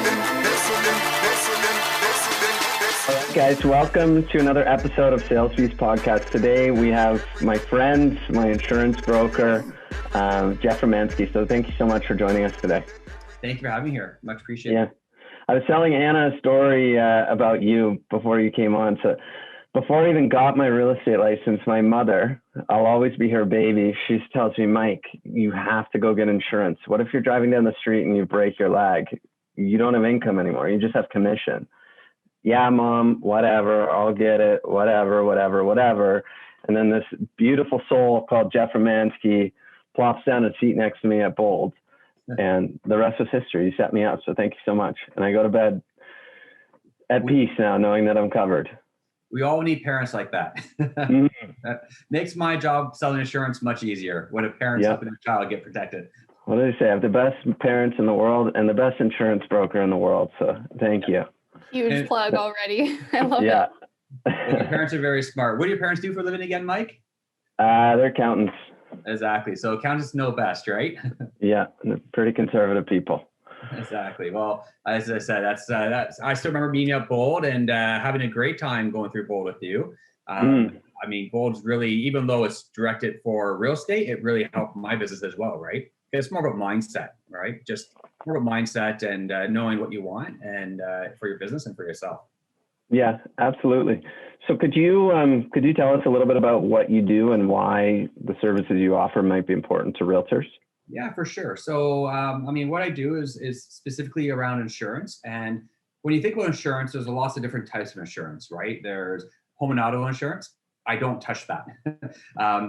All right, guys, welcome to another episode of Sales Fees Podcast. Today we have my friend, my insurance broker, Jeff Romansky. So thank you so much for joining us today. Thank you for having me here. Much appreciated. Yeah. I was telling Anna a story about you before you came on. So before I even got my real estate license, my mother, I'll always be her baby. She tells me, Mike, you have to go get insurance. What if you're driving down the street and you break your leg? You don't have income anymore. You just have commission. Yeah, Mom, whatever. I'll get it. Whatever. And then this beautiful soul called Jeff Romansky plops down a seat next to me at Bold. And the rest was history. You set me up. So thank you so much. And I go to bed at peace now, knowing that I'm covered. We all need parents like that. That makes my job selling insurance much easier when a parent's helping their child get protected. What did I say? I have the best parents in the world and the best insurance broker in the world. So thank you. Huge plug already. I love it. Well, your parents are very smart. What do your parents do for a living again, Mike? They're accountants. Exactly. So accountants know best, right? Yeah, they're pretty conservative people. Exactly. Well, as I said, that's I still remember being at Bold and having a great time going through Bold with you. I mean, Bold's really, even though it's directed for real estate, it really helped my business as well, right? It's more about mindset, right? Just more about mindset and knowing what you want and for your business and for yourself. Yeah, absolutely. So could you tell us a little bit about what you do and why the services you offer might be important to realtors? Yeah, for sure. So, I mean, what I do is specifically around insurance. And when you think about insurance, there's lots of different types of insurance, right? There's home and auto insurance. I don't touch that.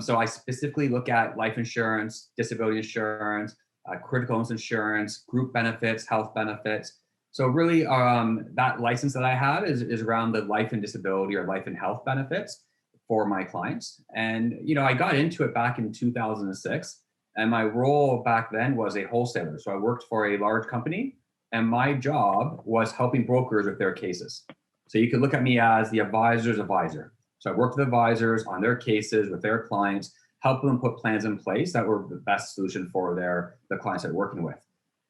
So I specifically look at life insurance, disability insurance, critical illness insurance, group benefits, health benefits. So really that license that I have is around the life and disability or life and health benefits for my clients. And, you know, I got into it back in 2006. And my role back then was a wholesaler. So I worked for a large company and my job was helping brokers with their cases. So you could look at me as the advisor's advisor. So I worked with advisors on their cases with their clients, helping them put plans in place that were the best solution for the clients they're working with.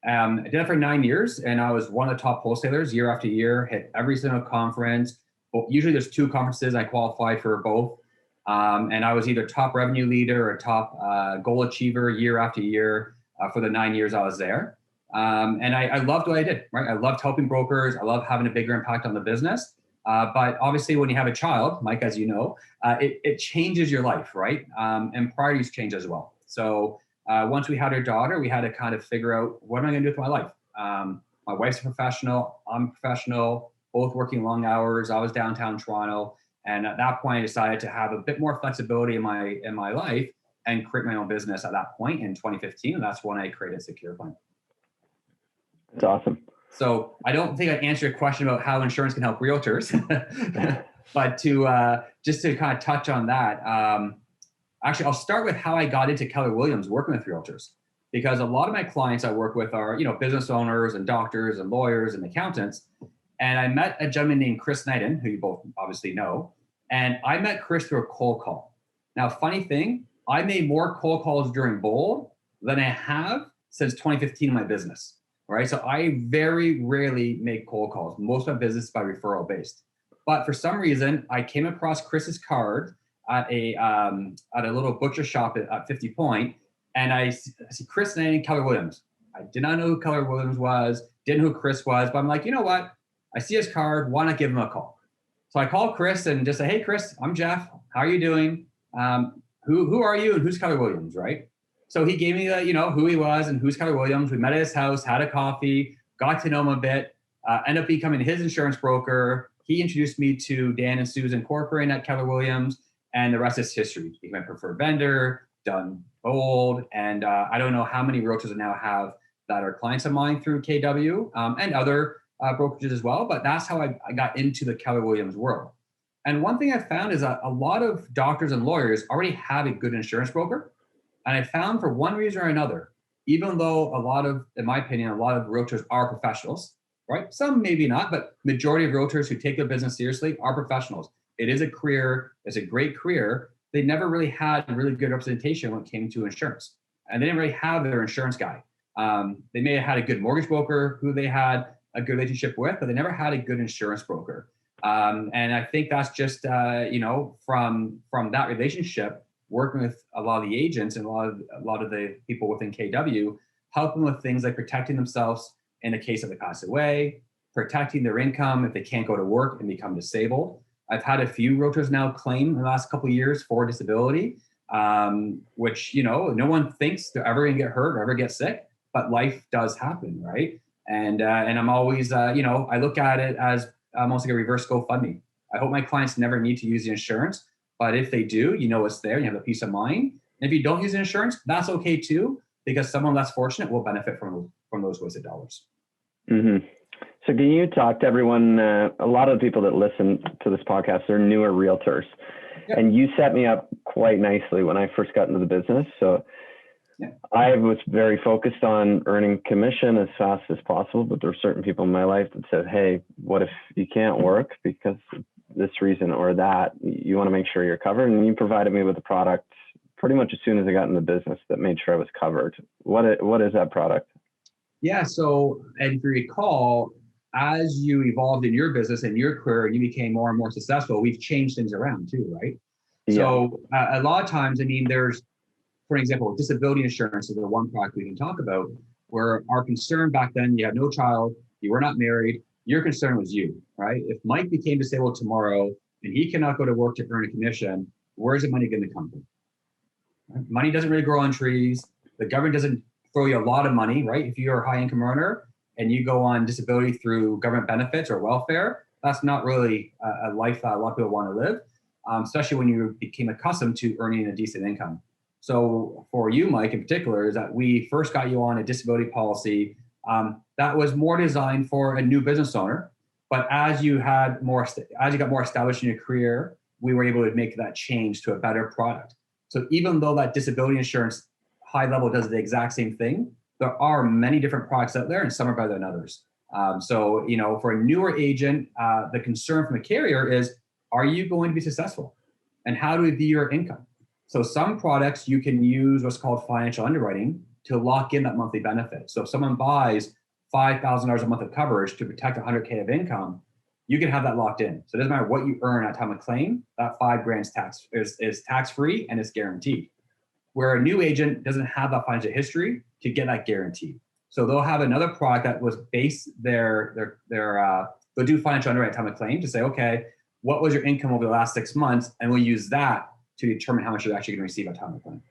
I did that for 9 years and I was one of the top wholesalers year after year, hit every single conference. Well, usually there's 2 conferences. I qualified for both. And I was either top revenue leader or top goal achiever year after year for the 9 years I was there. And I loved what I did, right? I loved helping brokers. I loved having a bigger impact on the business. But obviously when you have a child, Mike, as you know, it changes your life, right? And priorities change as well. So once we had our daughter, we had to kind of figure out, what am I going to do with my life? My wife's a professional. I'm a professional, both working long hours. I was downtown Toronto. And at that point, I decided to have a bit more flexibility in my life and create my own business at that point in 2015. And that's when I created Secure Plan. That's awesome. So I don't think I answered your question about how insurance can help realtors, but just to kind of touch on that, actually, I'll start with how I got into Keller Williams working with realtors, because a lot of my clients I work with are, you know, business owners and doctors and lawyers and accountants. And I met a gentleman named Chris Knighton, who you both obviously know. And I met Chris through a cold call. Now, funny thing, I made more cold calls during Bold than I have since 2015 in my business, right? So I very rarely make cold calls. Most of my business is by referral based. But for some reason, I came across Chris's card at a little butcher shop at 50 Point. And I see Chris Knighton, Keller Williams. I did not know who Keller Williams was, didn't know who Chris was, but I'm like, you know what? I see his card, why not give him a call? So I called Chris and just say, hey, Chris, I'm Jeff. How are you doing? Who are you and who's Keller Williams, right? So he gave me who he was and who's Keller Williams. We met at his house, had a coffee, got to know him a bit, ended up becoming his insurance broker. He introduced me to Dan and Susan Corcoran at Keller Williams, and the rest is history. He my preferred vendor, done Bold, and I don't know how many realtors I now have that are clients of mine through KW and other brokerages as well, but that's how I got into the Keller Williams world. And one thing I found is that a lot of doctors and lawyers already have a good insurance broker. And I found for one reason or another, even though in my opinion, a lot of realtors are professionals, right? Some maybe not, but majority of realtors who take their business seriously are professionals. It is a career, it's a great career. They never really had really good representation when it came to insurance. And they didn't really have their insurance guy. They may have had a good mortgage broker who they had, a good relationship with, but they never had a good insurance broker. And I think that's just, from that relationship, working with a lot of the agents and a lot of the people within KW, helping with things like protecting themselves in the case that they pass away, protecting their income if they can't go to work and become disabled. I've had a few realtors now claim in the last couple of years for disability, which, no one thinks they're ever going to get hurt or ever get sick, but life does happen, right? And I'm always, I look at it as almost like a reverse GoFundMe. I hope my clients never need to use the insurance, but if they do, it's there, you have the peace of mind. And if you don't use the insurance, that's okay too, because someone less fortunate will benefit from those wasted dollars. Mm-hmm. So can you talk to everyone, a lot of the people that listen to this podcast, they're newer realtors. Yep. And you set me up quite nicely when I first got into the business. So yeah. I was very focused on earning commission as fast as possible, but there were certain people in my life that said, hey, what if you can't work because of this reason or that? You want to make sure you're covered. And you provided me with a product pretty much as soon as I got in the business that made sure I was covered. What is that product? Yeah. So, and if you recall, as you evolved in your business and your career and you became more and more successful, we've changed things around too, right? Yeah. So a lot of times, there's, for example, disability insurance is the one product we can talk about, where our concern back then, you had no child, you were not married, your concern was you, right? If Mike became disabled tomorrow and he cannot go to work to earn a commission, where's the money going to come from? Right? Money doesn't really grow on trees. The government doesn't throw you a lot of money, right? If you're a high income earner and you go on disability through government benefits or welfare, that's not really a life that a lot of people want to live, especially when you became accustomed to earning a decent income. So for you, Mike, in particular, is that we first got you on a disability policy that was more designed for a new business owner. But as you got more established in your career, we were able to make that change to a better product. So even though that disability insurance high level does the exact same thing, there are many different products out there, and some are better than others. So for a newer agent, the concern from a carrier is, are you going to be successful? And how do we view your income? So some products you can use what's called financial underwriting to lock in that monthly benefit. So if someone buys $5,000 a month of coverage to protect $100K of income, you can have that locked in. So it doesn't matter what you earn at time of claim, that $5,000 is tax-free and it's guaranteed. Where a new agent doesn't have that financial history to get that guaranteed. So they'll have another product that was based they'll do financial underwriting at time of claim to say, okay, what was your income over the last 6 months? And we'll use that to determine how much you're actually going to receive at time of claim.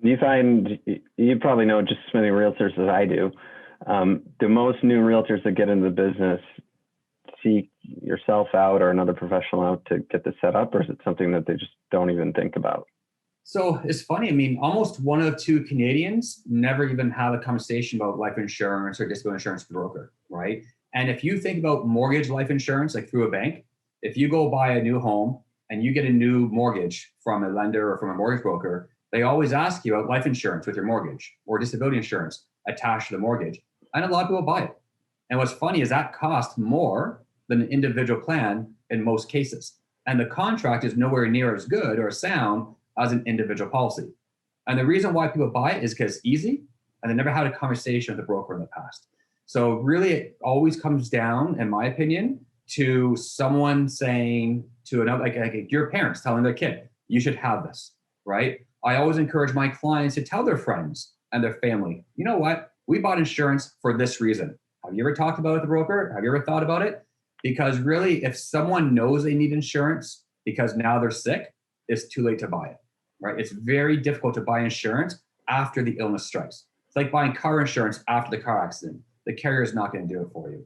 You find, you probably know just as many realtors as I do. Do most new realtors that get into the business seek yourself out or another professional out to get this set up, or is it something that they just don't even think about? So it's funny. Almost 1 of 2 Canadians never even have a conversation about life insurance or disability insurance with a broker, right? And if you think about mortgage life insurance, like through a bank, if you go buy a new home and you get a new mortgage from a lender or from a mortgage broker, they always ask you about life insurance with your mortgage or disability insurance attached to the mortgage. And a lot of people buy it. And what's funny is that costs more than an individual plan in most cases. And the contract is nowhere near as good or sound as an individual policy. And the reason why people buy it is because it's easy and they never had a conversation with a broker in the past. So really it always comes down, in my opinion, to someone saying to another, like your parents telling their kid, you should have this, right? I always encourage my clients to tell their friends and their family, you know what? We bought insurance for this reason. Have you ever talked about it with a broker? Have you ever thought about it? Because really, if someone knows they need insurance because now they're sick, it's too late to buy it, right? It's very difficult to buy insurance after the illness strikes. It's like buying car insurance after the car accident. The carrier is not going to do it for you.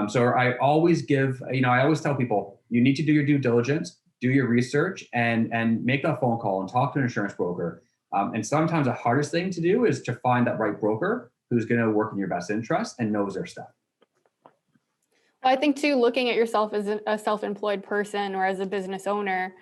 So I always I always tell people, you need to do your due diligence, do your research, and make that phone call and talk to an insurance broker. And sometimes the hardest thing to do is to find that right broker who's going to work in your best interest and knows their stuff. Well, I think too, looking at yourself as a self-employed person or as a business owner,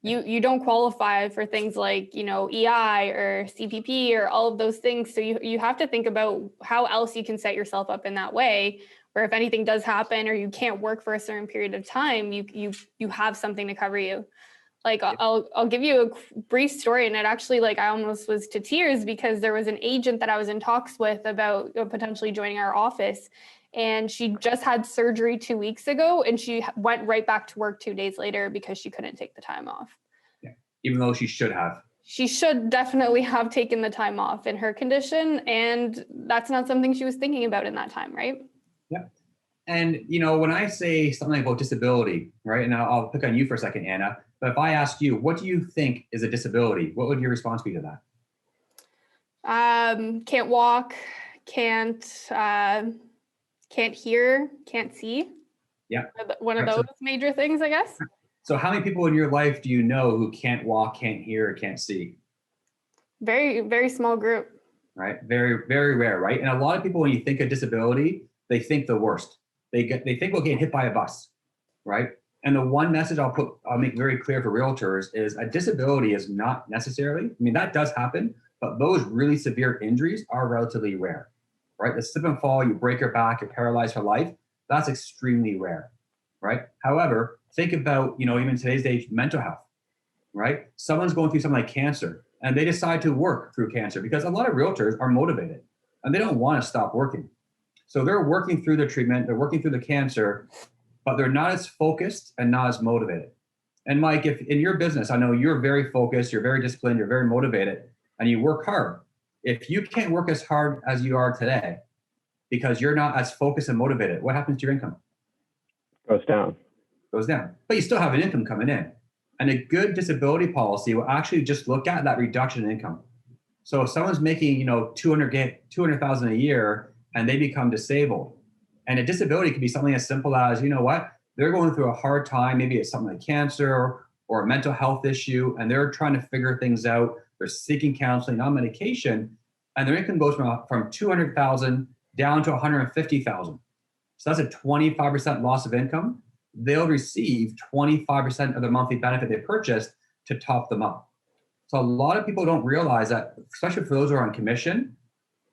you don't qualify for things like, EI or CPP or all of those things. So you have to think about how else you can set yourself up in that way, where if anything does happen or you can't work for a certain period of time, you have something to cover you. Like I'll give you a brief story, and it actually, like, I almost was to tears because there was an agent that I was in talks with about potentially joining our office, and she just had surgery 2 weeks ago, and she went right back to work 2 days later because she couldn't take the time off. Yeah. Even though she should have. She should definitely have taken the time off in her condition, and that's not something she was thinking about in that time, right? Yeah. And, when I say something about disability, right, and I'll pick on you for a second, Anna, but if I asked you, what do you think is a disability? What would your response be to that? Can't walk, can't hear, can't see. Yeah. One of those major things, I guess. So how many people in your life do you know who can't walk, can't hear, or can't see? Very, very small group. Right. Very, very rare, right? And a lot of people, when you think of disability, they think the worst. They think about getting hit by a bus, right? And the one message I'll make very clear for realtors is a disability is not necessarily, that does happen, but those really severe injuries are relatively rare, right? The slip and fall, you break your back, you're paralyzed for life, that's extremely rare, right? However, think about, even today's age, mental health, right? Someone's going through something like cancer and they decide to work through cancer because a lot of realtors are motivated and they don't want to stop working. So they're working through the treatment, they're working through the cancer, but they're not as focused and not as motivated. And Mike, if in your business, I know you're very focused, you're very disciplined, you're very motivated, and you work hard. If you can't work as hard as you are today because you're not as focused and motivated, what happens to your income? Goes down. Goes down. But you still have an income coming in. And a good disability policy will actually just look at that reduction in income. So if someone's making, $200,000 a year and they become disabled, and a disability could be something as simple as, they're going through a hard time. Maybe it's something like cancer or a mental health issue, and they're trying to figure things out. They're seeking counseling on medication, and their income goes from 200,000 down to 150,000. So that's a 25% loss of income. They'll receive 25% of the monthly benefit they purchased to top them up. So a lot of people don't realize that, especially for those who are on commission,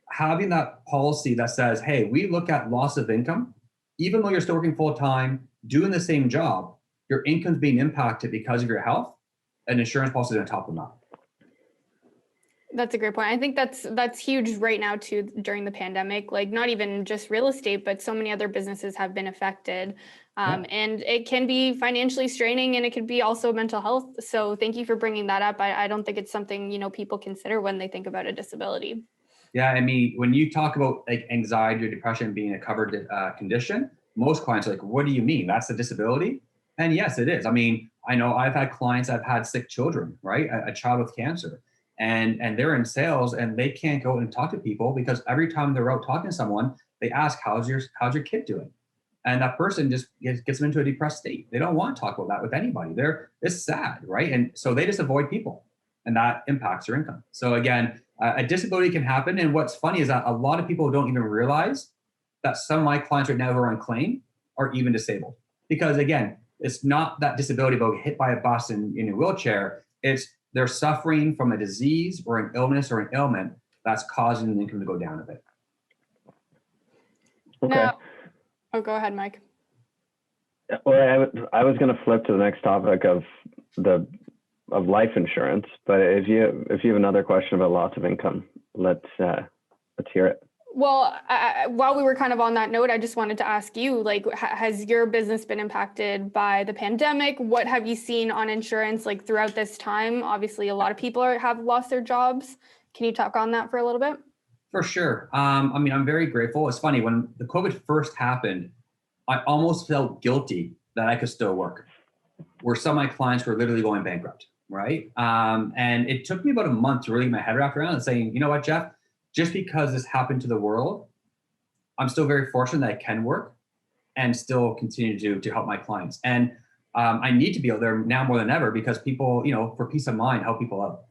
having that policy that says, hey, we look at loss of income, even though you're still working full time, doing the same job, your income's being impacted because of your health, an insurance policy is going to top them up. That's a great point. I think that's huge right now too, during the pandemic, like not even just real estate, but so many other businesses have been affected. And it can be financially straining, and it could be also mental health. So thank you for bringing that up. I don't think it's something, people consider when they think about a disability. Yeah. When you talk about like anxiety or depression being a covered condition, most clients are like, what do you mean? That's a disability? And yes, it is. I know I've had clients, I've had sick children, right? A child with cancer. And they're in sales and they can't go and talk to people because every time they're out talking to someone, they ask, how's your kid doing? And that person just gets them into a depressed state. They don't want to talk about that with anybody. It's sad, right? And so they just avoid people, and that impacts their income. So again, a disability can happen. And what's funny is that a lot of people don't even realize that some of my clients right now who are on claim are even disabled. Because again, it's not that disability about hit by a bus in a wheelchair. It's they're suffering from a disease or an illness or an ailment that's causing the income to go down a bit. Okay. Now, go ahead, Mike. Well, I was going to flip to the next topic of life insurance, but if you have another question about loss of income, let's hear it. Well, while we were kind of on that note, I just wanted to ask you, like, has your business been impacted by the pandemic? What have you seen on insurance, like, throughout this time? Obviously, a lot of people have lost their jobs. Can you talk on that for a little bit? For sure. I'm very grateful. It's funny, when the COVID first happened, I almost felt guilty that I could still work, where some of my clients were literally going bankrupt, right? And it took me about a month to really get my head wrapped around and saying, you know what, Jeff? Just because this happened to the world, I'm still very fortunate that I can work and still continue to help my clients. And I need to be out there now more than ever because people, for peace of mind, help people out.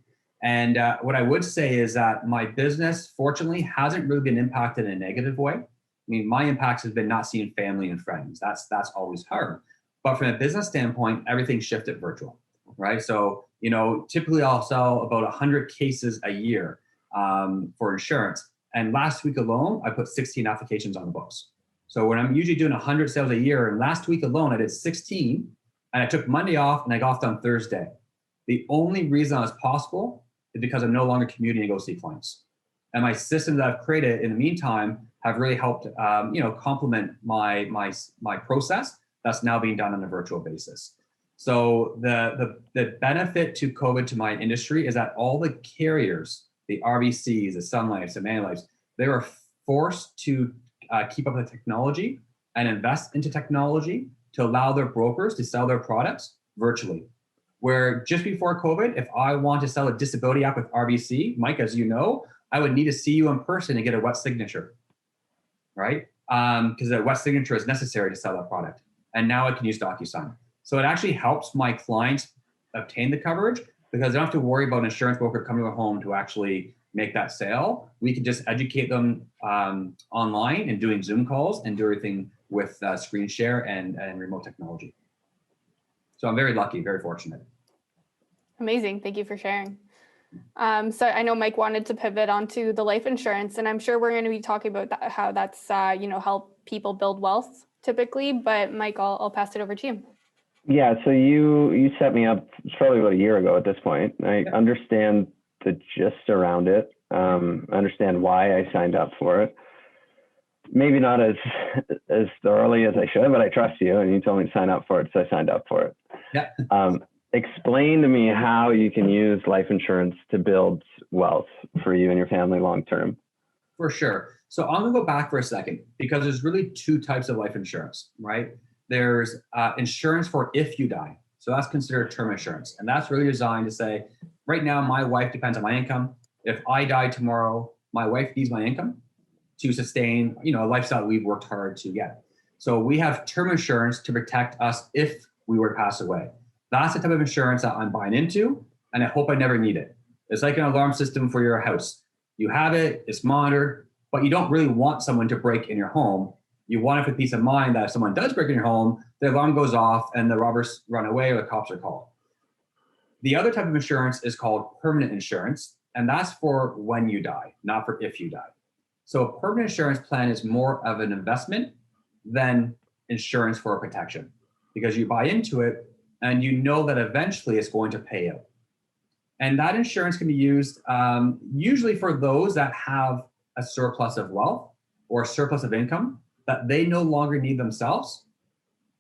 And what I would say is that my business, fortunately, hasn't really been impacted in a negative way. My impact has been not seeing family and friends. That's always hard. But from a business standpoint, everything shifted virtual, right? So, typically I'll sell about 100 cases a year for insurance. And last week alone, I put 16 applications on the books. So when I'm usually doing 100 sales a year, and last week alone, I did 16, and I took Monday off and I got off on Thursday. The only reason that was possible is because I'm no longer commuting to go see clients. And my systems that I've created in the meantime have really helped, complement my process that's now being done on a virtual basis. So the benefit to COVID to my industry is that all the carriers, the RBCs, the Sun Lifes, the Manulifes, they were forced to keep up with technology and invest into technology to allow their brokers to sell their products virtually. Where just before COVID, if I want to sell a disability app with RBC, Mike, as you know, I would need to see you in person and get a wet signature, right? Because a wet signature is necessary to sell that product. And now I can use DocuSign. So it actually helps my clients obtain the coverage because they don't have to worry about an insurance broker coming to their home to actually make that sale. We can just educate them online and doing Zoom calls and do everything with screen share and remote technology. So I'm very lucky, very fortunate. Amazing. Thank you for sharing. So I know Mike wanted to pivot onto the life insurance, and I'm sure we're going to be talking about that, how that's, help people build wealth typically, but Mike, I'll pass it over to you. Yeah, so you set me up probably about a year ago at this point. I understand the gist around it. I understand why I signed up for it. Maybe not as thoroughly as I should, but I trust you, and you told me to sign up for it, so I signed up for it. Yeah. Explain to me how you can use life insurance to build wealth for you and your family long term. For sure. So I'm going to go back for a second because there's really two types of life insurance, right? There's insurance for if you die. So that's considered term insurance. And that's really designed to say, right now, my wife depends on my income. If I die tomorrow, my wife needs my income to sustain, a lifestyle we've worked hard to get. So we have term insurance to protect us if we were to pass away. That's the type of insurance that I'm buying into, and I hope I never need it. It's like an alarm system for your house. You have it, it's monitored, but you don't really want someone to break in your home. You want it for peace of mind that if someone does break in your home, the alarm goes off and the robbers run away or the cops are called. The other type of insurance is called permanent insurance, and that's for when you die, not for if you die. So a permanent insurance plan is more of an investment than insurance for protection because you buy into it and you know that eventually it's going to pay out. And that insurance can be used usually for those that have a surplus of wealth or a surplus of income that they no longer need themselves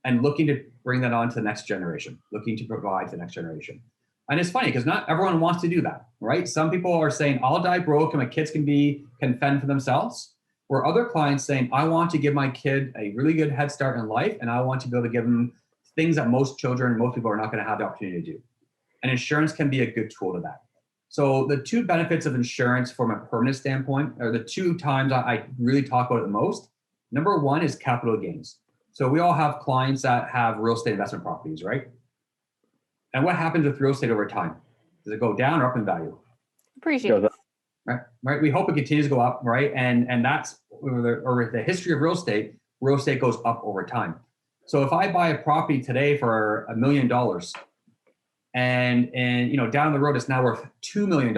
and looking to bring that on to the next generation, looking to provide to the next generation. And it's funny because not everyone wants to do that, right? Some people are saying, I'll die broke and my kids can fend for themselves. Where other clients saying, I want to give my kid a really good head start in life and I want to be able to give them things that most people are not going to have the opportunity to do. And insurance can be a good tool to that. So the two benefits of insurance from a permanent standpoint are the two times I really talk about it the most. Number one is capital gains. So we all have clients that have real estate investment properties, right? And what happens with real estate over time? Does it go down or up in value? Appreciate it. Right. We hope it continues to go up, right? And that's over the history of real estate goes up over time. So if I buy a property today for $1 million and down the road it's now worth $2 million,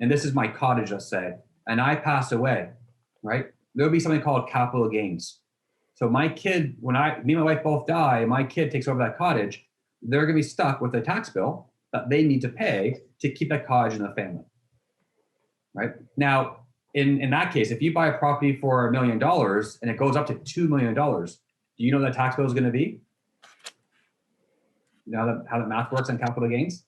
and this is my cottage, let's say, and I pass away, right? There'll be something called capital gains. So my kid, me and my wife both die, and my kid takes over that cottage, they're going to be stuck with a tax bill that they need to pay to keep that cottage in the family, right? Now, in that case, if you buy a property for $1 million and it goes up to $2 million, do you know what that tax bill is going to be? You know how the math works on capital gains?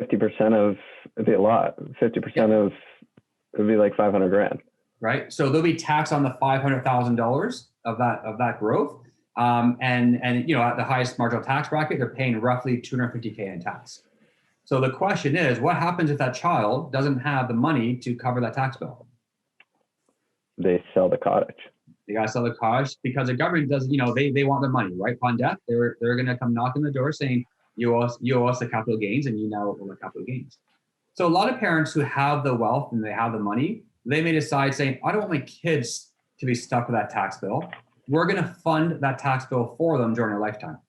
50% of it'd be a lot. 50% of it'd be like $500,000. Right. So there'll be tax on the $500,000 of that growth. And at the highest marginal tax bracket, they're paying roughly $250K in tax. So the question is, what happens if that child doesn't have the money to cover that tax bill? They sell the cottage. They got to sell the cottage because the government does, they want the money, right? Upon death, they're going to come knock on the door saying, you owe us the capital gains and you now owe the capital gains. So a lot of parents who have the wealth and they have the money, they may decide saying, I don't want my kids to be stuck with that tax bill. We're going to fund that tax bill for them during their lifetime.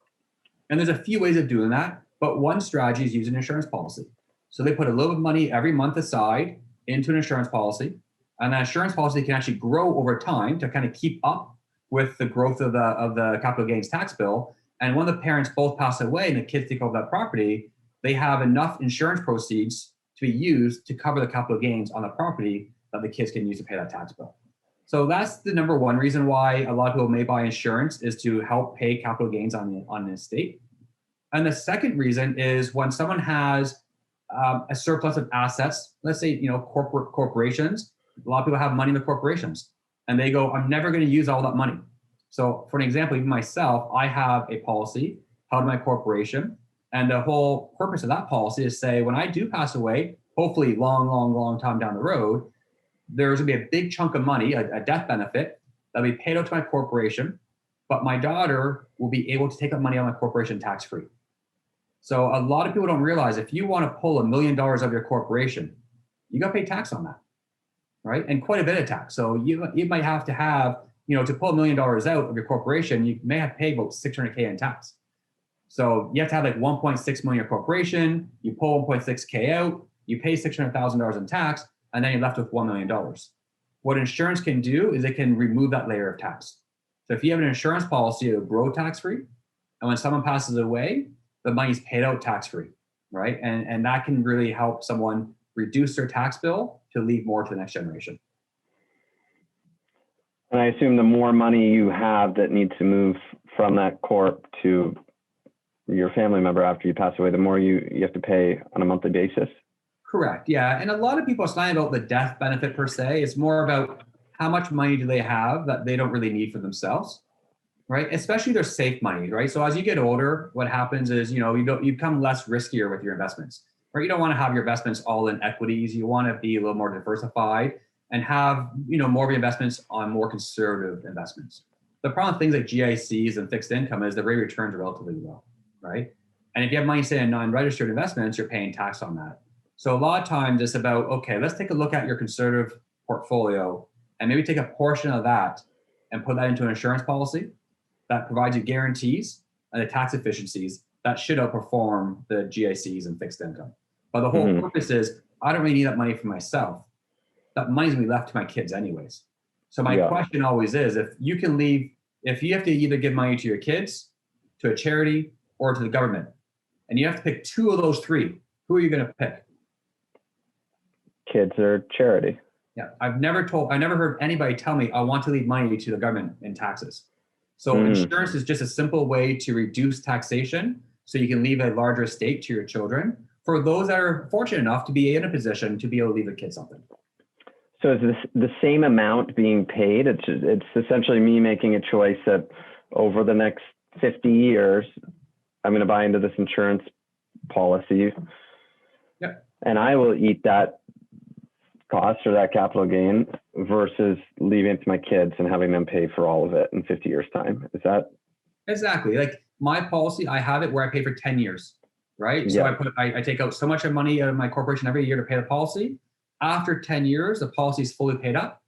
And there's a few ways of doing that, but one strategy is using an insurance policy. So they put a little bit of money every month aside into an insurance policy, and that insurance policy can actually grow over time to kind of keep up with the growth of the capital gains tax bill. And when the parents both pass away and the kids take over that property, they have enough insurance proceeds to be used to cover the capital gains on the property that the kids can use to pay that tax bill. So that's the number one reason why a lot of people may buy insurance, is to help pay capital gains on the estate. And the second reason is when someone has a surplus of assets, let's say, corporations, a lot of people have money in the corporations, and they go, I'm never going to use all that money. So for an example, even myself, I have a policy held in my corporation. And the whole purpose of that policy is say, when I do pass away, hopefully long time down the road, there's gonna be a big chunk of money, a death benefit, that'll be paid out to my corporation, but my daughter will be able to take that money out of my corporation tax-free. So a lot of people don't realize, if you want to pull $1 million out of your corporation, you got to pay tax on that, right? And quite a bit of tax. So you might have to have, to pull $1 million out of your corporation, you may have to pay about $600K in tax. So you have to have like 1.6 million corporation, you pull 1.6K out, you pay $600,000 in tax, and then you're left with $1 million. What insurance can do is it can remove that layer of tax. So if you have an insurance policy, it'll grow tax-free. And when someone passes away, the money's paid out tax-free, right? And that can really help someone reduce their tax bill to leave more to the next generation. And I assume the more money you have that needs to move from that corp to your family member after you pass away, the more you have to pay on a monthly basis. Correct. Yeah. And a lot of people, it's not about the death benefit per se. It's more about how much money do they have that they don't really need for themselves, right? Especially their safe money, right? So as you get older, what happens is, you become less riskier with your investments, right? You don't want to have your investments all in equities. You want to be a little more diversified and have, more of your investments on more conservative investments. The problem with things like GICs and fixed income is the rate of returns are relatively low, right? And if you have money, say, in non-registered investments, you're paying tax on that. So a lot of times it's about, okay, let's take a look at your conservative portfolio and maybe take a portion of that and put that into an insurance policy that provides you guarantees and the tax efficiencies that should outperform the GICs and fixed income. But the whole purpose is, I don't really need that money for myself. That money's gonna be left to my kids anyways. So my question always is, if you have to either give money to your kids, to a charity, or to the government, and you have to pick two of those three, who are you gonna pick? Kids or charity. Yeah, I've never heard anybody tell me I want to leave money to the government in taxes. So insurance is just a simple way to reduce taxation so you can leave a larger estate to your children for those that are fortunate enough to be in a position to be able to leave a kid something. So is this the same amount being paid? It's essentially me making a choice that over the next 50 years, I'm going to buy into this insurance policy. Yep. And I will eat that cost or that capital gain versus leaving it to my kids and having them pay for all of it in 50 years time. Is that? Exactly. Like my policy, I have it where I pay for 10 years, right? So I take out so much of money out of my corporation every year to pay the policy. After 10 years, the policy is fully paid up.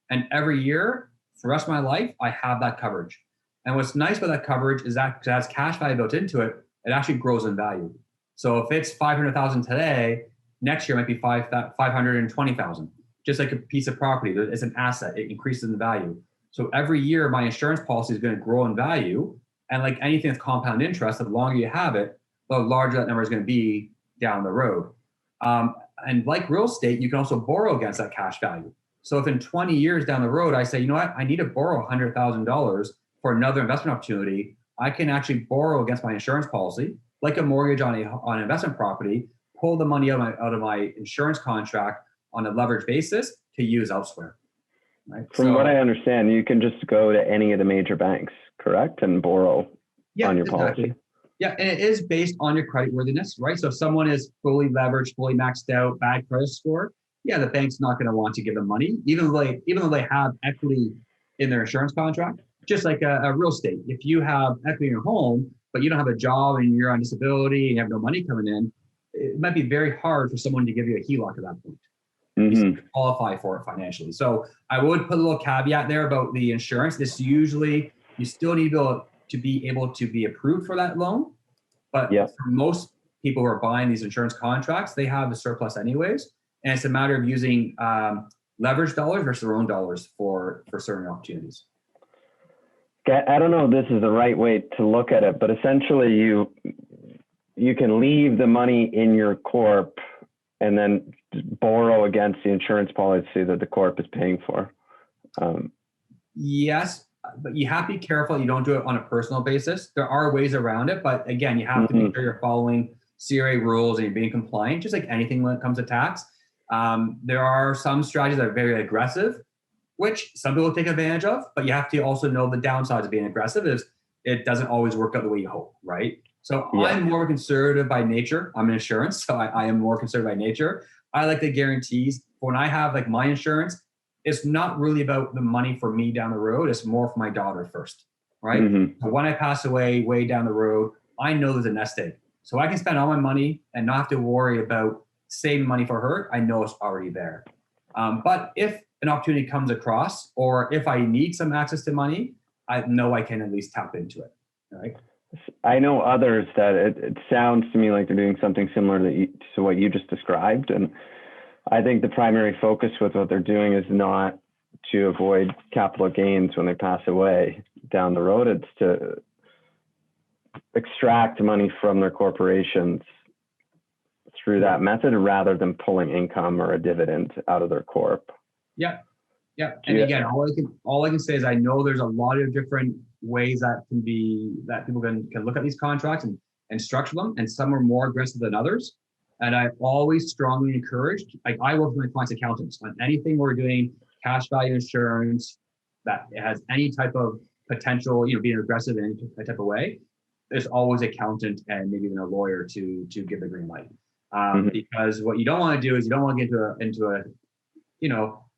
And every year for the rest of my life, I have that coverage. And what's nice about that coverage is that it has cash value built into it, it actually grows in value. So if it's 500,000 today, next year might be 520,000. Just like a piece of property, it's an asset, it increases in value. So every year my insurance policy is going to grow in value. And like anything with compound interest, the longer you have it, the larger that number is going to be down the road. And like real estate, you can also borrow against that cash value. So if in 20 years down the road, I say, you know what, I need to borrow $100,000 for another investment opportunity, I can actually borrow against my insurance policy, like a mortgage on an investment property, pull the money out of my insurance contract on a leverage basis to use elsewhere. Right? From what I understand, you can just go to any of the major banks, correct? And borrow on your policy. Yeah, and it is based on your credit worthiness, right? So if someone is fully leveraged, fully maxed out, bad credit score, yeah, the bank's not going to want to give them money, even though they have equity in their insurance contract. Just like a real estate, if you have equity in your home, but you don't have a job and you're on disability and you have no money coming in, it might be very hard for someone to give you a HELOC at that point. You qualify for it financially. So I would put a little caveat there about the insurance. This usually, you still need to be able to be approved for that loan. But for most people who are buying these insurance contracts, they have a surplus anyways. And it's a matter of using leverage dollars versus their own dollars for certain opportunities. I don't know if this is the right way to look at it, but essentially you can leave the money in your corp and then borrow against the insurance policy that the corp is paying for. Yes, but you have to be careful you don't do it on a personal basis. There are ways around it, but again, you have to make sure you're following CRA rules and you're being compliant, just like anything when it comes to tax. There are some strategies that are very aggressive, which some people take advantage of, but you have to also know the downsides of being aggressive is it doesn't always work out the way you hope, right? So I'm more conservative by nature. I'm in insurance, so I am more conservative by nature. I like the guarantees. When I have like my insurance, it's not really about the money for me down the road. It's more for my daughter first, right? So when I pass away way down the road, I know there's a nest egg. So I can spend all my money and not have to worry about saving money for her. I know it's already there. But if an opportunity comes across, or if I need some access to money, I know I can at least tap into it, right? I know others that it sounds to me like they're doing something similar to what you just described. And I think the primary focus with what they're doing is not to avoid capital gains when they pass away down the road. It's to extract money from their corporations through that method rather than pulling income or a dividend out of their corp. Yeah. And again, all I can say is I know there's a lot of different ways that people can look at these contracts and structure them, and some are more aggressive than others. And I always strongly encourage, like I work with my clients' accountants on anything we're doing, cash value insurance, that it has any type of potential, being aggressive in any type of way. There's always an accountant and maybe even a lawyer to give the green light. Because what you don't want to do is you don't want to get into a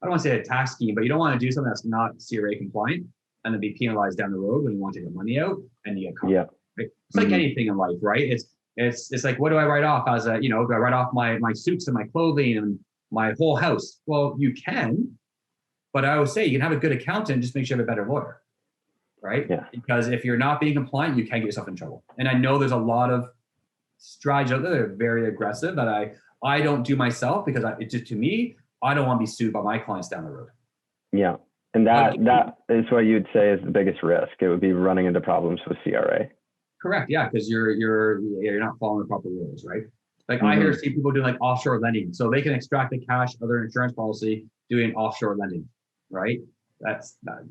I don't want to say a tax scheme, but you don't want to do something that's not CRA compliant and then be penalized down the road when you want to take the money out and you get caught. Yeah. Right? It's like anything in life, right? It's like, what do I write off as do I write off my suits and my clothing and my whole house? Well, you can, but I always say you can have a good accountant, just make sure you have a better lawyer, right? Yeah. Because if you're not being compliant, you can get yourself in trouble. And I know there's a lot of strategies out there that are very aggressive that I don't do myself because it's just, to me, I don't want to be sued by my clients down the road. Yeah. And that is what you'd say is the biggest risk. It would be running into problems with CRA. Correct. Yeah. Because you're not following the proper rules, right? Like I see people doing like offshore lending. So they can extract the cash of their insurance policy doing offshore lending, right? That's that.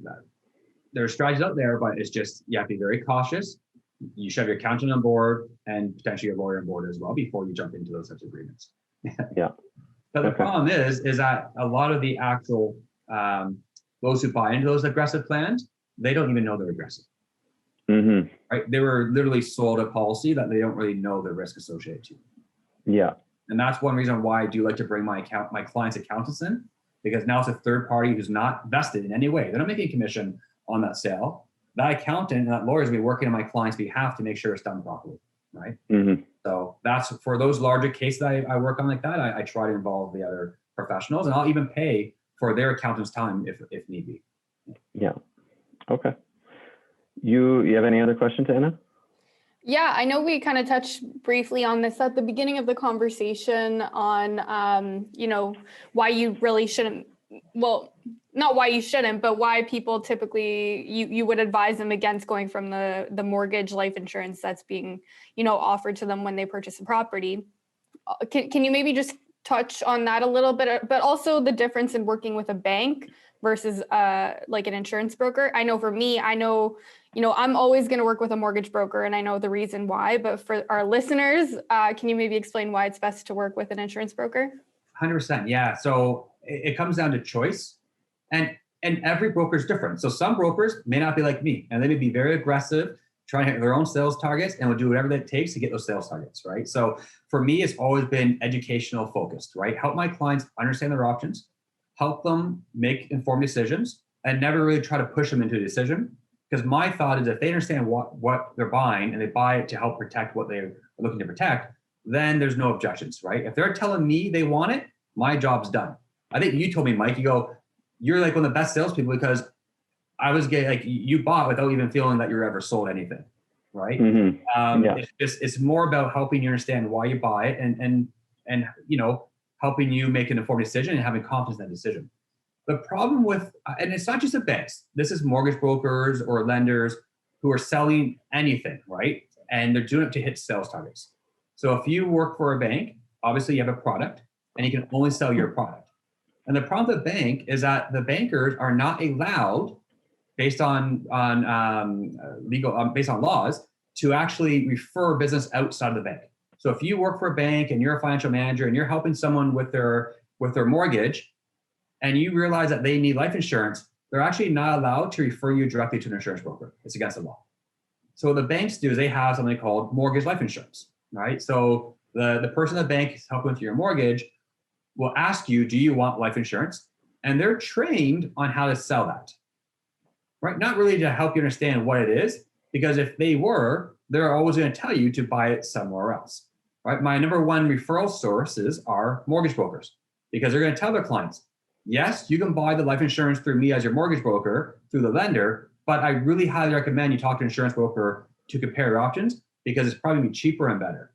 There are strategies out there, but it's just, you have to be very cautious. You should have your accountant on board and potentially your lawyer on board as well before you jump into those types of agreements. Yeah. But the problem is that a lot of the actual, those who buy into those aggressive plans, they don't even know they're aggressive. Right? They were literally sold a policy that they don't really know the risk associated to. Yeah. And that's one reason why I do like to bring my clients' accountants in, because now it's a third party who's not vested in any way. They're not making a commission on that sale. That accountant and that lawyer is going to be working on my client's behalf to make sure it's done properly. Right. So that's for those larger cases that I work on like that. I try to involve the other professionals, and I'll even pay for their accountant's time if need be. Yeah. Okay. You have any other questions, Anna? Yeah, I know we kind of touched briefly on this at the beginning of the conversation on, why you really shouldn't, well, not why you shouldn't, but why people typically, you would advise them against going from the mortgage life insurance that's being, offered to them when they purchase a property. Can you maybe just touch on that a little bit, but also the difference in working with a bank versus like an insurance broker? I know for me, I'm always going to work with a mortgage broker, and I know the reason why, but for our listeners, can you maybe explain why it's best to work with an insurance broker? 100%. Yeah. So it comes down to choice, and every broker is different. So some brokers may not be like me, and they may be very aggressive, trying to hit their own sales targets, and will do whatever that takes to get those sales targets, right? So for me, it's always been educational focused, right? Help my clients understand their options, help them make informed decisions, and never really try to push them into a decision. Because my thought is if they understand what they're buying and they buy it to help protect what they're looking to protect, then there's no objections, right? If they're telling me they want it, my job's done. I think you told me, Mike, you're like one of the best salespeople because I was getting like you bought without even feeling that you're ever sold anything, right? It's more about helping you understand why you buy it and helping you make an informed decision and having confidence in that decision. The problem with, and it's not just the banks, this is mortgage brokers or lenders who are selling anything, right? And they're doing it to hit sales targets. So if you work for a bank, obviously you have a product and you can only sell your product. And the problem with the bank is that the bankers are not allowed, based on based on laws, to actually refer business outside of the bank. So if you work for a bank and you're a financial manager and you're helping someone with their mortgage, and you realize that they need life insurance, they're actually not allowed to refer you directly to an insurance broker. It's against the law. So what the banks do is they have something called mortgage life insurance, right? So the person at the bank helping with your mortgage will ask you, do you want life insurance? And they're trained on how to sell that, right? Not really to help you understand what it is, because if they were, they're always going to tell you to buy it somewhere else, right? My number one referral sources are mortgage brokers, because they're going to tell their clients, yes, you can buy the life insurance through me as your mortgage broker, through the lender, but I really highly recommend you talk to an insurance broker to compare your options, because it's probably going to be cheaper and better.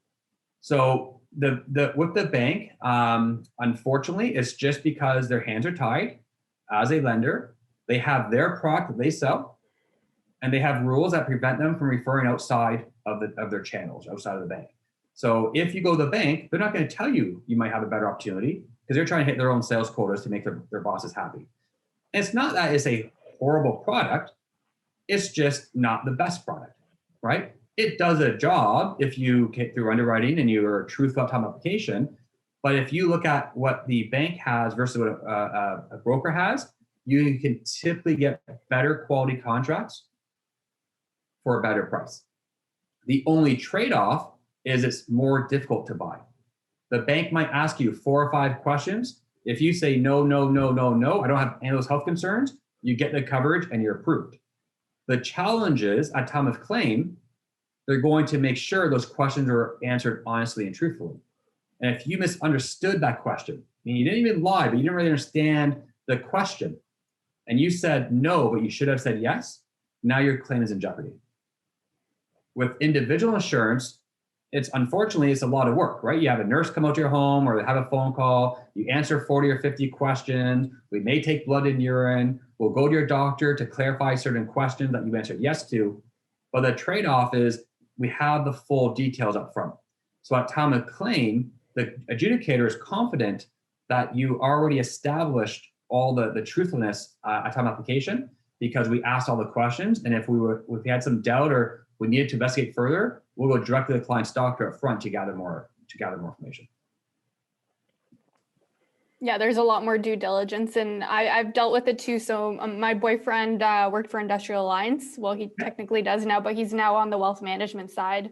So with the bank, unfortunately, it's just because their hands are tied as a lender. They have their product that they sell, and they have rules that prevent them from referring outside of their channels, outside of the bank. So if you go to the bank, they're not going to tell you might have a better opportunity, because they're trying to hit their own sales quotas to make their bosses happy. And it's not that it's a horrible product. It's just not the best product, right? It does a job if you get through underwriting and you're truthful time application. But if you look at what the bank has versus what a broker has, you can typically get better quality contracts for a better price. The only trade-off is it's more difficult to buy. The bank might ask you 4 or 5 questions. If you say no, no, no, no, no, I don't have any of those health concerns, you get the coverage and you're approved. The challenge is at time of claim, they're going to make sure those questions are answered honestly and truthfully. And if you misunderstood that question, I mean, you didn't even lie, but you didn't really understand the question, and you said no, but you should have said yes, now your claim is in jeopardy. With individual insurance, unfortunately, it's a lot of work, right? You have a nurse come out to your home, or they have a phone call, you answer 40 or 50 questions, we may take blood and urine, we'll go to your doctor to clarify certain questions that you answered yes to, but the trade-off is we have the full details up front. So at time of claim, the adjudicator is confident that you already established all the truthfulness at time of application, because we asked all the questions, and if we had some doubt or we needed to investigate further, we'll go directly to the client's doctor up front to gather more information. Yeah, there's a lot more due diligence, and I've dealt with it too. So my boyfriend worked for Industrial Alliance. Well, he technically does now, but he's now on the wealth management side.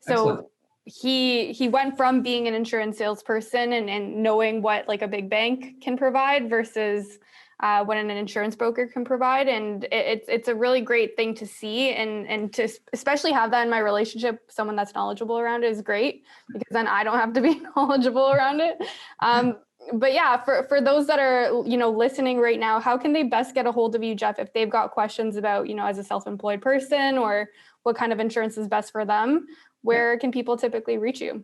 So excellent. He went from being an insurance salesperson and knowing what like a big bank can provide versus what an insurance broker can provide. And it's a really great thing to see, and to especially have that in my relationship, someone that's knowledgeable around it is great, because then I don't have to be knowledgeable around it. But yeah, for those that are, listening right now, how can they best get a hold of you, Jeff, if they've got questions about, as a self-employed person, or what kind of insurance is best for them? Where can people typically reach you?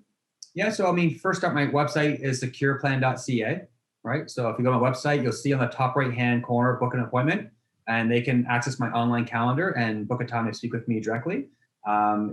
Yeah, so first up, my website is secureplan.ca, right? So if you go to my website, you'll see on the top right-hand corner, book an appointment, and they can access my online calendar and book a time to speak with me directly.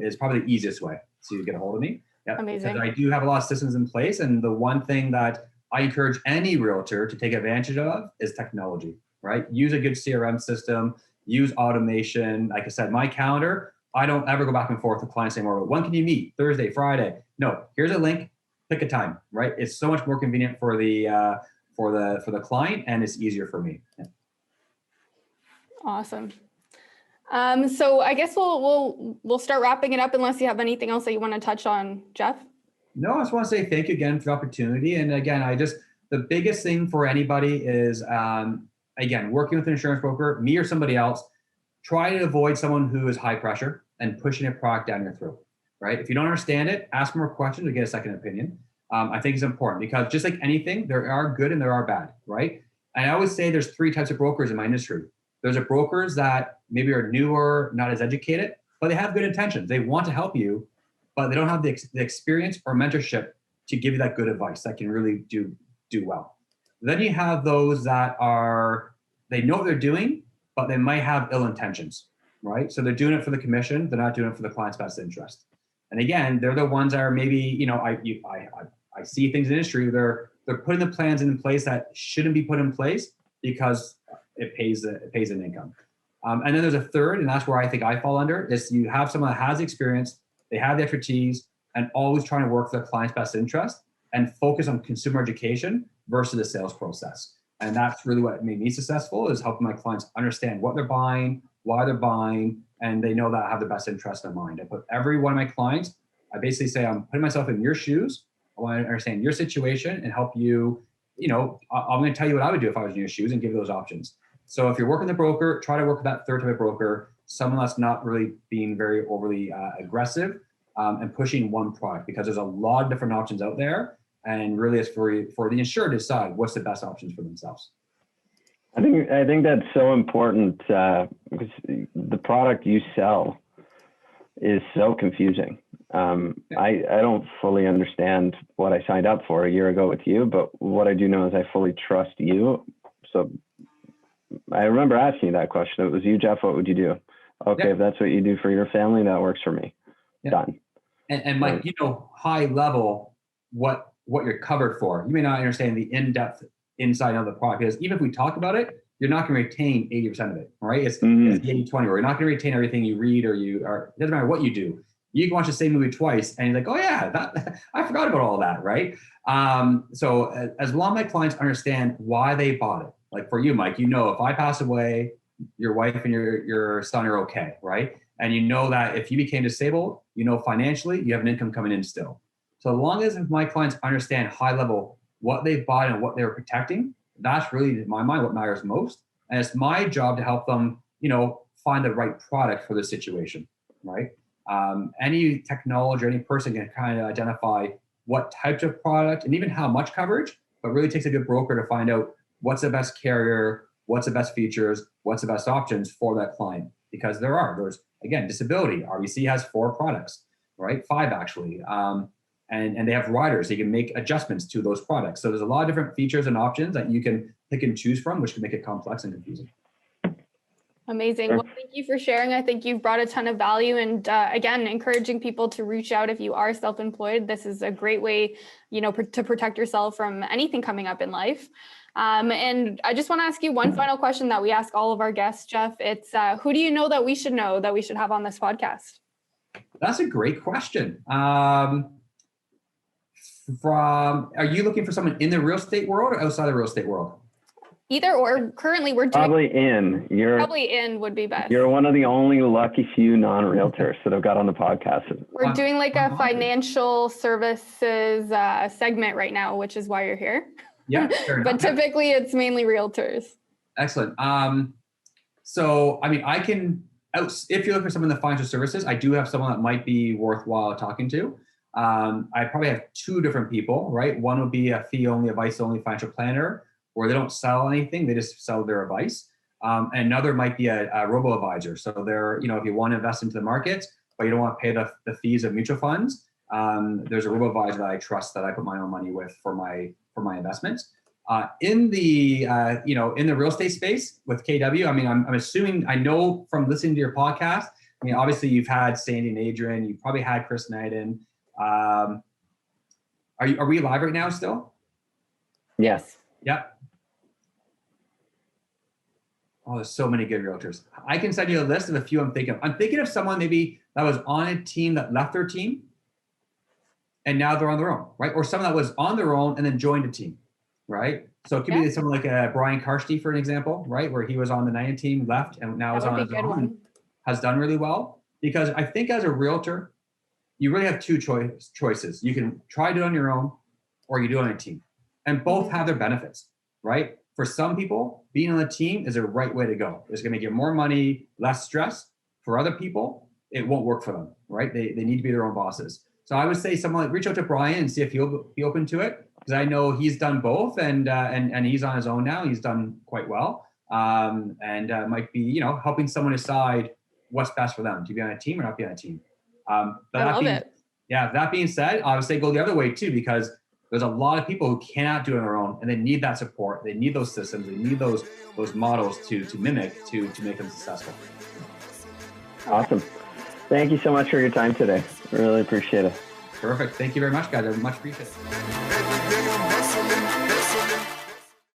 Is probably the easiest way to get a hold of me. Yeah, amazing. Because I do have a lot of systems in place, and the one thing that I encourage any realtor to take advantage of is technology, right? Use a good CRM system, use automation. Like I said, my calendar, I don't ever go back and forth with clients anymore. When can you meet? Thursday, Friday? No, here's a link, pick a time, right? It's so much more convenient for the client, and it's easier for me. Yeah. Awesome. So I guess we'll start wrapping it up, unless you have anything else that you want to touch on, Jeff. No, I just want to say thank you again for the opportunity. And again, the biggest thing for anybody is, again, working with an insurance broker, me or somebody else, try to avoid someone who is high pressure and pushing a product down your throat, right? If you don't understand it, ask more questions or get a second opinion. I think it's important, because just like anything, there are good and there are bad, right? And I always say there's 3 types of brokers in my industry. There's brokers that maybe are newer, not as educated, but they have good intentions. They want to help you, but they don't have the experience or mentorship to give you that good advice that can really do well. Then you have those that they know what they're doing, but they might have ill intentions, right? So they're doing it for the commission. They're not doing it for the client's best interest. And again, they're the ones that are maybe, I see things in the industry, they're putting the plans in place that shouldn't be put in place because it pays an income. And then there's a third, and that's where I think I fall under, is you have someone that has experience, they have the expertise, and always trying to work for the client's best interest and focus on consumer education versus the sales process. And that's really what made me successful, is helping my clients understand what they're buying, why they're buying, and they know that I have the best interest in mind. I put every one of my clients, I basically say, I'm putting myself in your shoes. I want to understand your situation and help you, I'm going to tell you what I would do if I was in your shoes and give you those options. So if you're working with a broker, try to work with that third type of broker, someone that's not really being very overly aggressive and pushing one product, because there's a lot of different options out there. And really it's for the insured to decide what's the best options for themselves. I think that's so important because the product you sell is so confusing. I don't fully understand what I signed up for a year ago with you, but what I do know is I fully trust you. So I remember asking you that question. It was you, Jeff, what would you do? Okay, if that's what you do for your family, that works for me. Done. And Mike, high level, what you're covered for. You may not understand the in-depth inside of the product, because even if we talk about it, you're not going to retain 80% of it, right? It's the 80-20 where you're not going to retain everything you read it doesn't matter what you do. You can watch the same movie twice and you're like, oh yeah, I forgot about all that, right? So as long as my clients understand why they bought it, like for you, Mike, if I pass away, your wife and your son are okay, right? And that if you became disabled, financially, you have an income coming in still. So as long as my clients understand high level what they bought and what they were protecting, that's really, in my mind, what matters most. And it's my job to help them, find the right product for the situation, right? Any technology or any person can kind of identify what types of product and even how much coverage, but really takes a good broker to find out what's the best carrier, what's the best features, what's the best options for that client. Because there's again, disability. RBC has 4 products, right? 5 actually. And they have riders, so you can make adjustments to those products. So there's a lot of different features and options that you can pick and choose from, which can make it complex and confusing. Amazing. Well, thank you for sharing. I think you've brought a ton of value, and again, encouraging people to reach out if you are self-employed. This is a great way, to protect yourself from anything coming up in life. And I just want to ask you one final question that we ask all of our guests, Jeff. It's who do you know that we should have on this podcast? That's a great question. Are you looking for someone in the real estate world or outside the real estate world? Either or. Currently, we're doing probably in would be best. You're one of the only lucky few non-realtors that I've got on the podcast. We're doing like a financial services segment right now, which is why you're here. Yeah, but typically it's mainly realtors. Excellent. So I can, if you're looking for someone in the financial services, I do have someone that might be worthwhile talking to. I probably have 2 different people, right? One would be a fee-only, advice-only financial planner, where they don't sell anything, they just sell their advice. And another might be a robo-advisor. So they're, if you want to invest into the market, but you don't want to pay the fees of mutual funds, there's a robo-advisor that I trust that I put my own money with for my investments. In the in the real estate space with KW, I'm assuming, I know from listening to your podcast, obviously you've had Sandy and Adrian, you probably had Chris Knighton. Are we live right now still? Yes. Yep. Oh, there's so many good realtors. I can send you a list of a few I'm thinking of. I'm thinking of someone maybe that was on a team that left their team and now they're on their own, right? Or someone that was on their own and then joined a team, right? So it could be someone like Brian Karshty, for an example, right? Where he was on the 90 team, left, and now is on his own and has done really well. Because I think as a realtor, you really have 2 choices. You can try to do it on your own or you do it on a team. And both have their benefits, right? For some people, being on a team is a right way to go. It's going to get more money, less stress. For other people, it won't work for them, right? They need to be their own bosses. So I would say someone reach out to Brian and see if he'll be open to it, because I know he's done both, and he's on his own now. He's done quite well, and might be helping someone decide what's best for them, to be on a team or not be on a team. I love it. Yeah. That being said, I would say go the other way too, because there's a lot of people who cannot do it on their own, and they need that support. They need those systems. They need those models to mimic to make them successful. Awesome. Thank you so much for your time today. Really appreciate it. Perfect. Thank you very much, guys. I much appreciate it.